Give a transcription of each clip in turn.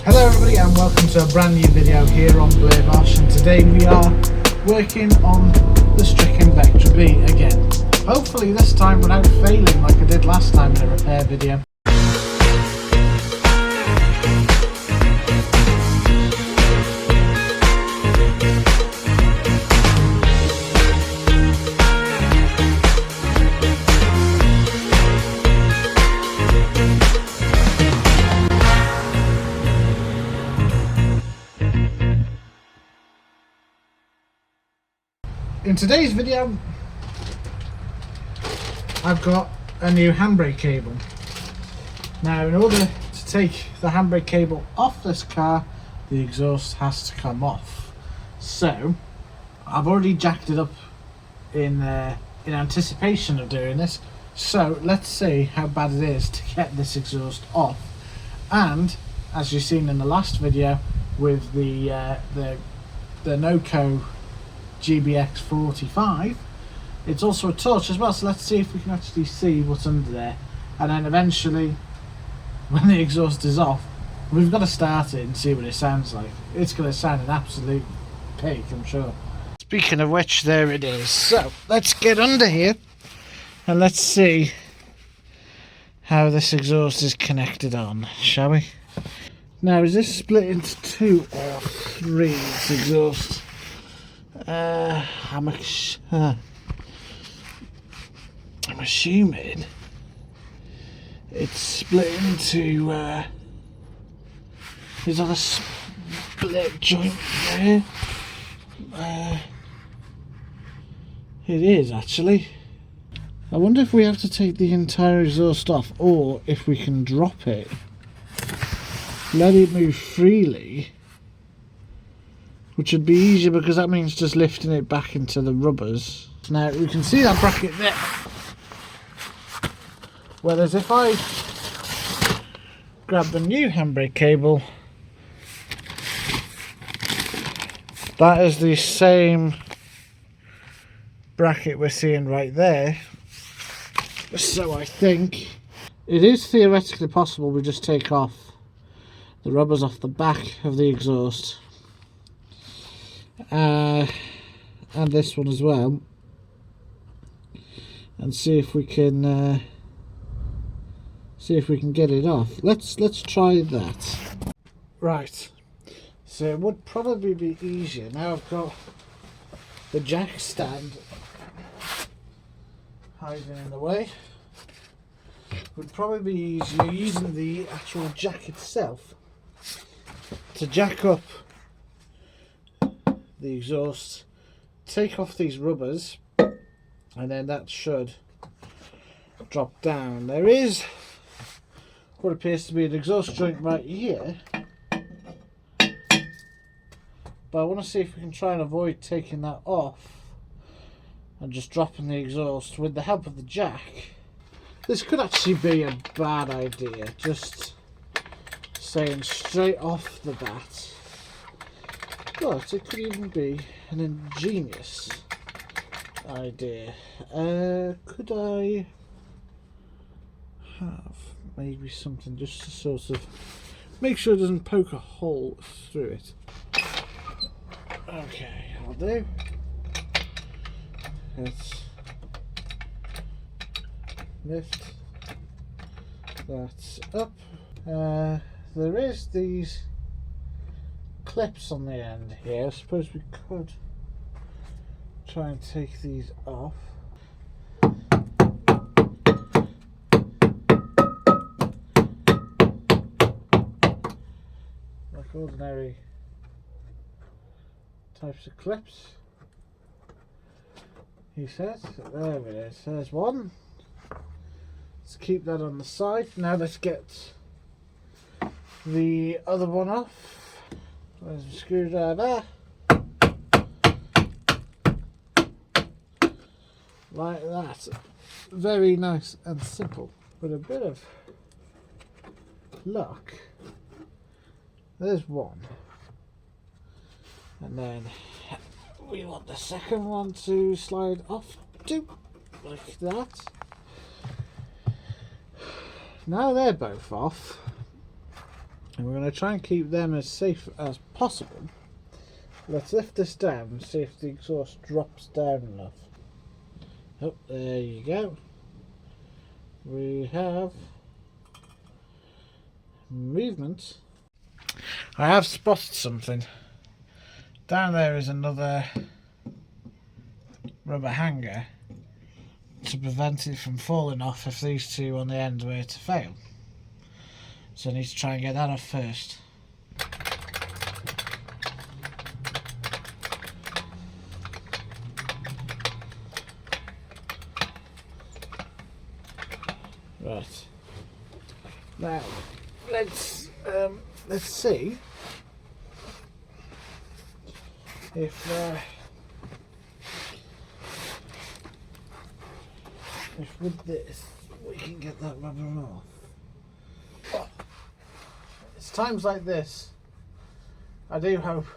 Hello everybody and welcome to a brand new video here on Blair Bosch, and today we are working on the stricken Vectra B again. Hopefully this time without failing like I did last time in a repair video. In today's video, I've got a new handbrake cable. Now, in order to take the handbrake cable off this car, the exhaust has to come off. So, I've already jacked it up in anticipation of doing this. So, let's see how bad it is to get this exhaust off. And, as you've seen in the last video with the Noco GBX 45, it's also a torch as well, so let's see if we can actually see what's under there, and then eventually when the exhaust is off we've got to start it and see what it sounds like. It's going to sound an absolute pig, I'm sure. Speaking of which, there it is. So let's get under here and let's see how this exhaust is connected on, shall we? Now, is this split into 2 or 3, this exhaust? I'm assuming it's split into is that a split joint there? It is actually. I wonder if we have to take the entire exhaust off, or if we can drop it, let it move freely, which would be easier because that means just lifting it back into the rubbers. Now we can see that bracket there, whereas if I grab the new handbrake cable, that is the same bracket we're seeing right there. So I think it is theoretically possible we just take off the rubbers off the back of the exhaust, and this one as well, and see if we can get it off. Let's try that. Right, so it would probably be easier now I've got the jack stand hiding in the way. It would probably be easier using the actual jack itself to jack up the exhaust, take off these rubbers, and then that should drop down. There is what appears to be an exhaust joint right here, but I want to see if we can try and avoid taking that off and just dropping the exhaust with the help of the jack. This could actually be a bad idea, just saying straight off the bat. But it could even be an ingenious idea. Could I have maybe something just to sort of make sure it doesn't poke a hole through it? Okay, I'll do. Let's lift that up. There is these clips on the end here. I suppose we could try and take these off. Like ordinary types of clips, he says. There it is, there's one. Let's keep that on the side. Now let's get the other one off. There's a screwdriver, like that. Very nice and simple. With a bit of luck, there's one, and then we want the second one to slide off too, like that. Now they're both off, And we're going to try and keep them as safe as possible. Let's lift this down and see if the exhaust drops down enough. Oh, there you go. We have movement. I have spotted something. Down there is another rubber hanger to prevent it from falling off if these two on the end were to fail. So I need to try and get that off first. Right. Now let's see if with this we can get that rubber off. Oh, it's times like this I do hope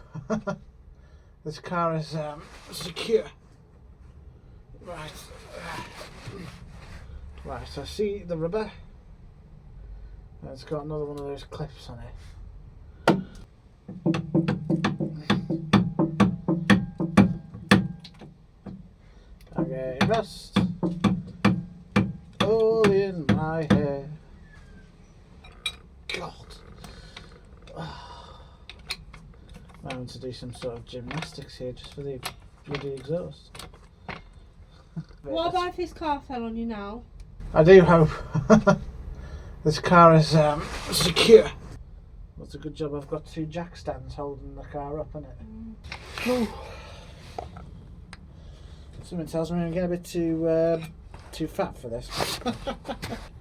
this car is secure. Right. Right, I see the rubber. It's got another one of those clips on it. Okay, rust all in my hair. God. I'm having to do some sort of gymnastics here just for the bloody exhaust. What about if his car fell on you now? I do hope this car is secure. What's a good job I've got two jack stands holding the car up in it. Something tells me I'm going to get a bit too fat for this.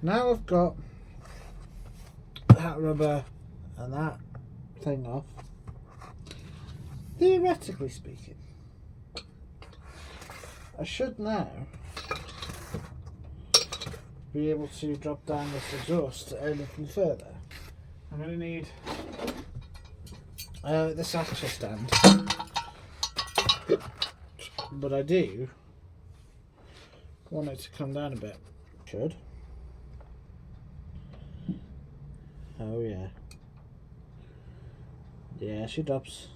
Now I've got that rubber and that thing off. Theoretically speaking, I should now be able to drop down this exhaust anything further. I'm going to need this axle stand, but I do want it to come down a bit. Should. Oh yeah. Yeah, she drops.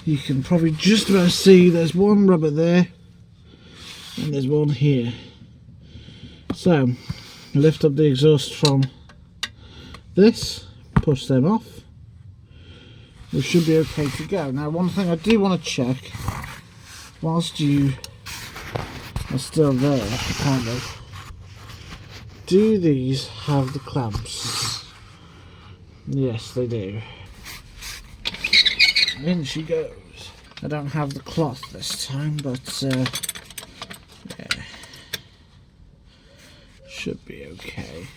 You can probably just about see there's one rubber there and there's one here. So, lift up the exhaust from this, push them off. We should be okay to go. Now, one thing I do want to check, whilst you are still there, kind of, do these have the clamps? Yes, they do. In she goes. I don't have the cloth this time, but yeah. Should be okay.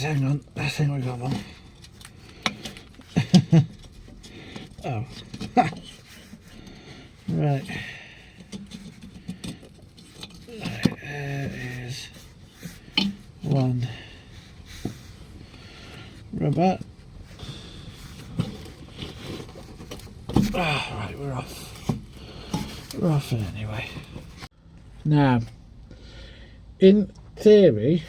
Hang on, I think we got one. Oh. Right. There is one rubber. Right, we're off. We're off it anyway. Now, in theory,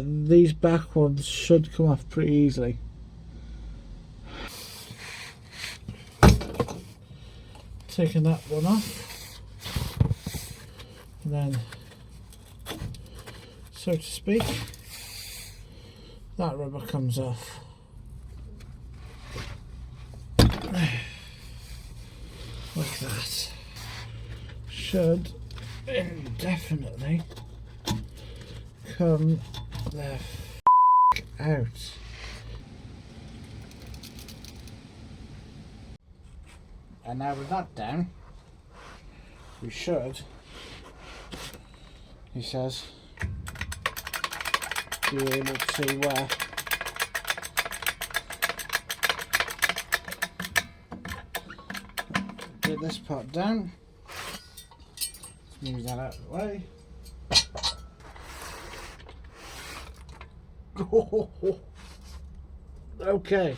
these back ones should come off pretty easily. Taking that one off, and then, so to speak, that rubber comes off. Like that. Should indefinitely come the f*** out. And now with that down, we should, he says, be able to get this part down. Move that out of the way. Okay.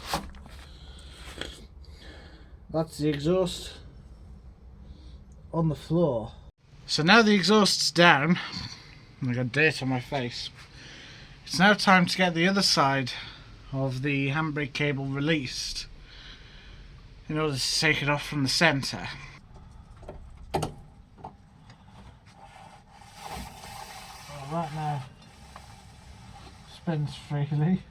That's the exhaust on the floor. So now the exhaust's down, and I got dirt on my face. It's now time to get the other side of the handbrake cable released in order to take it off from the centre. Well, that now spins freely.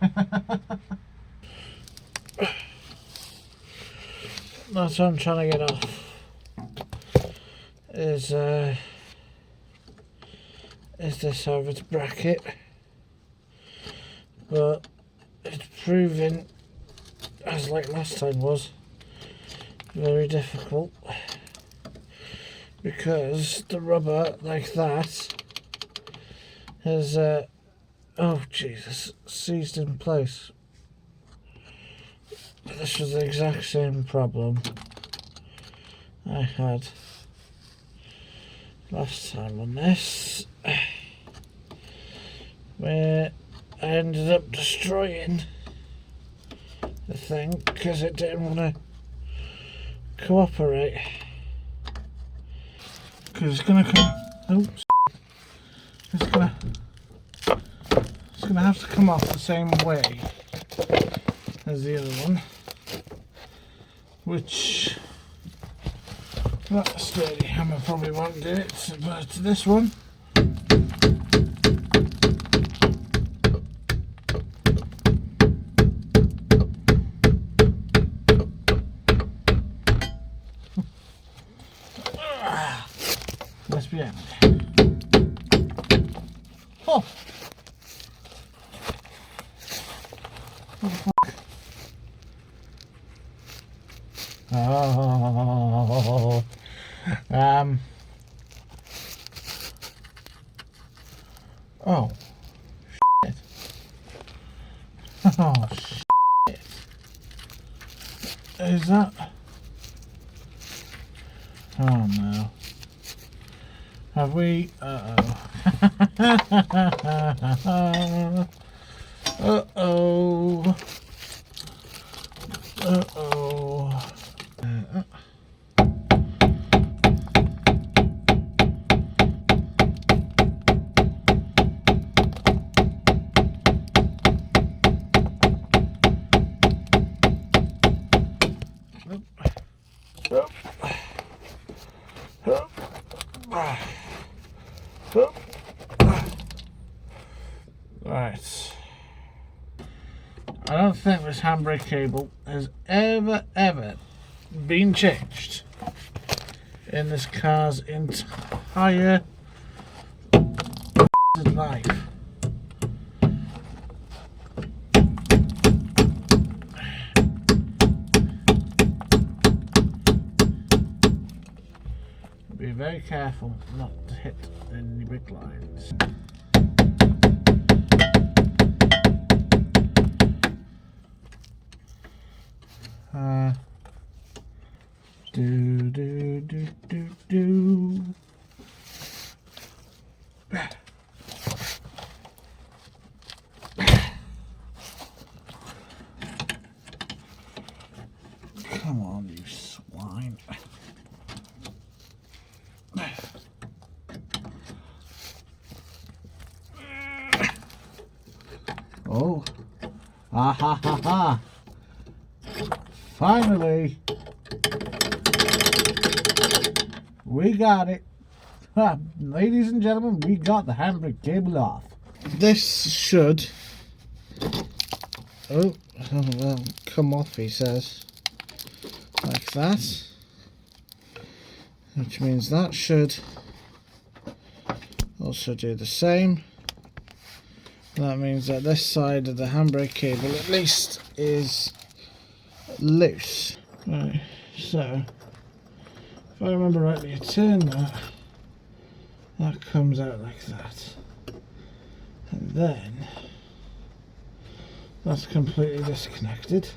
That's what I'm trying to get off. Is this over its bracket, but it's proving, as like last time was, very difficult because the rubber like that has oh Jesus, seized in place. This was the exact same problem I had last time on this, where I ended up destroying the thing because it didn't want to cooperate. Because it's gonna come. Oops. It's gonna have to come off the same way as the other one, which that sturdy hammer probably won't do it, but this one let's be honest. Oh! What the fuck? Oh, oh, shit. Oh, shit. Is that? Oh no. Have we? Uh-oh. Uh-oh. Uh-oh. Right. I don't think this handbrake cable has ever been changed in this car's entire life. Be very careful not to hit any brick lines. Do. Come on, you swine. Oh. Ah ha ha ha. Finally. We got it. Ladies and gentlemen, we got the handbrake cable off. This should well, come off, he says. Like that. Which means that should also do the same. That means that this side of the handbrake cable at least is loose. Right, so if I remember rightly, you turn that comes out like that, and then that's completely disconnected.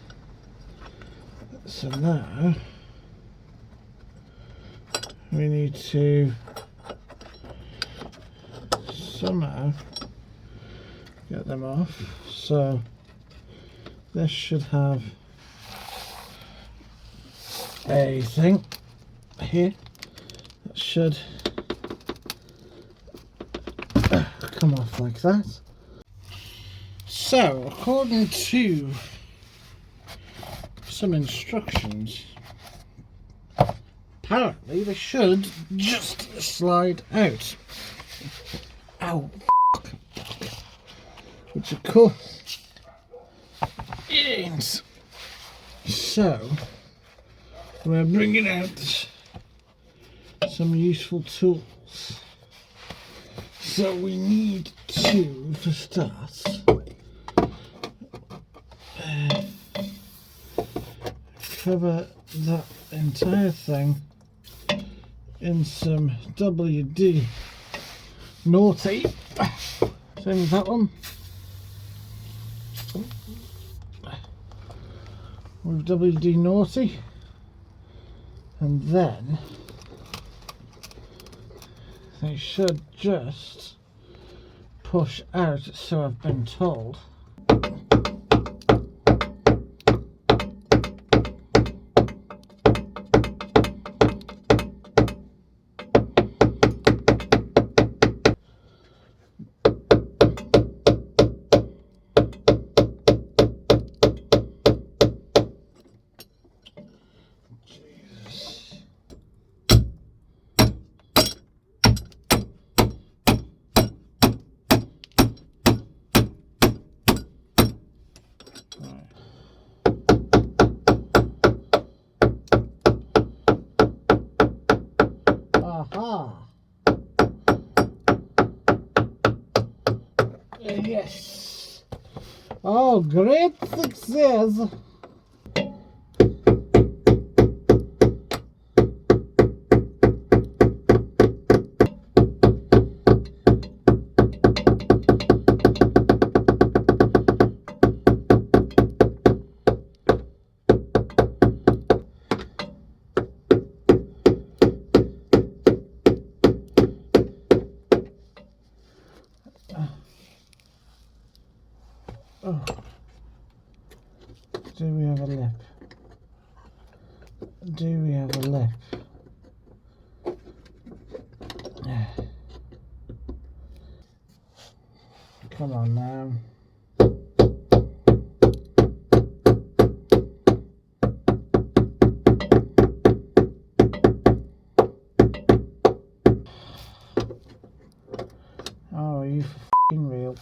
So now we need to somehow get them off. So this should have a thing here that should come off like that. So according to some instructions, apparently they should just slide out. Ow. Which of course it ain't. So we're bringing out some useful tools. So we need to, for start, cover that entire thing in some WD naughty. Same as that one. With WD naughty, and then they should just push out, so I've been told. Yes. Oh, great success. Oh. Do we have a lip? Do we have a lip? Come on now. Oh, are you f***ing real?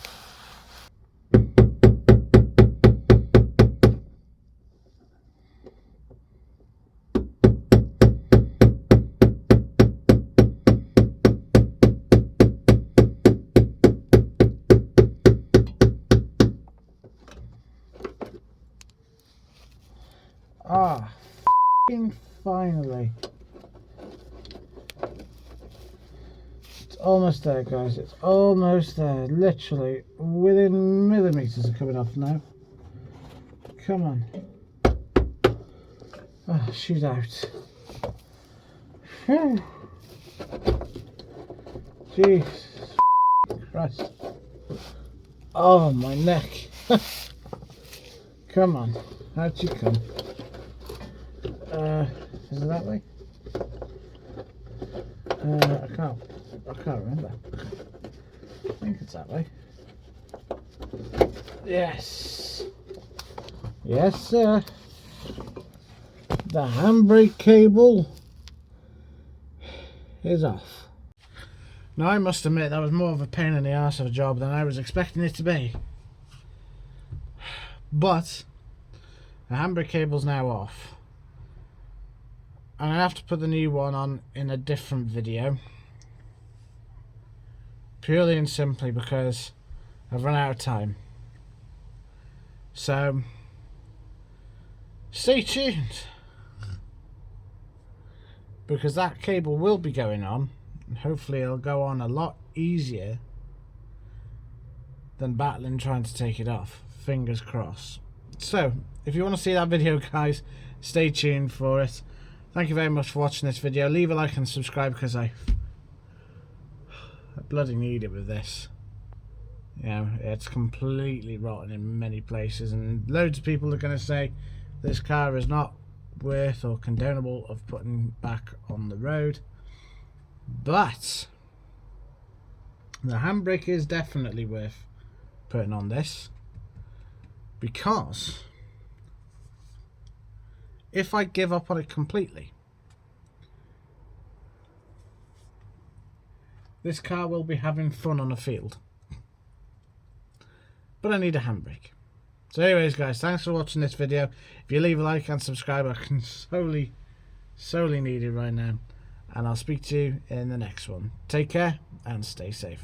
Ah, f***ing finally. It's almost there, guys. It's almost there. Literally within millimeters of coming off now. Come on. Ah, she's out. Whew. Jesus Christ. Oh, my neck. Come on. How'd you come? Is it that way? I can't remember. I think it's that way. Yes. Yes, sir. The handbrake cable is off. Now, I must admit that was more of a pain in the arse of a job than I was expecting it to be. But the handbrake cable's now off. And I have to put the new one on in a different video. Purely and simply because I've run out of time. So stay tuned. Because that cable will be going on. And hopefully it'll go on a lot easier than battling trying to take it off. Fingers crossed. So if you want to see that video, guys, stay tuned for it. Thank you very much for watching this video. Leave a like and subscribe because I bloody need it with this. You know, it's completely rotten in many places, and loads of people are going to say this car is not worth or condonable of putting back on the road. But the handbrake is definitely worth putting on this, because if I give up on it completely, this car will be having fun on a field. But I need a handbrake. So anyways guys, thanks for watching this video. If you leave a like and subscribe, I can solely need it right now. And I'll speak to you in the next one. Take care and stay safe.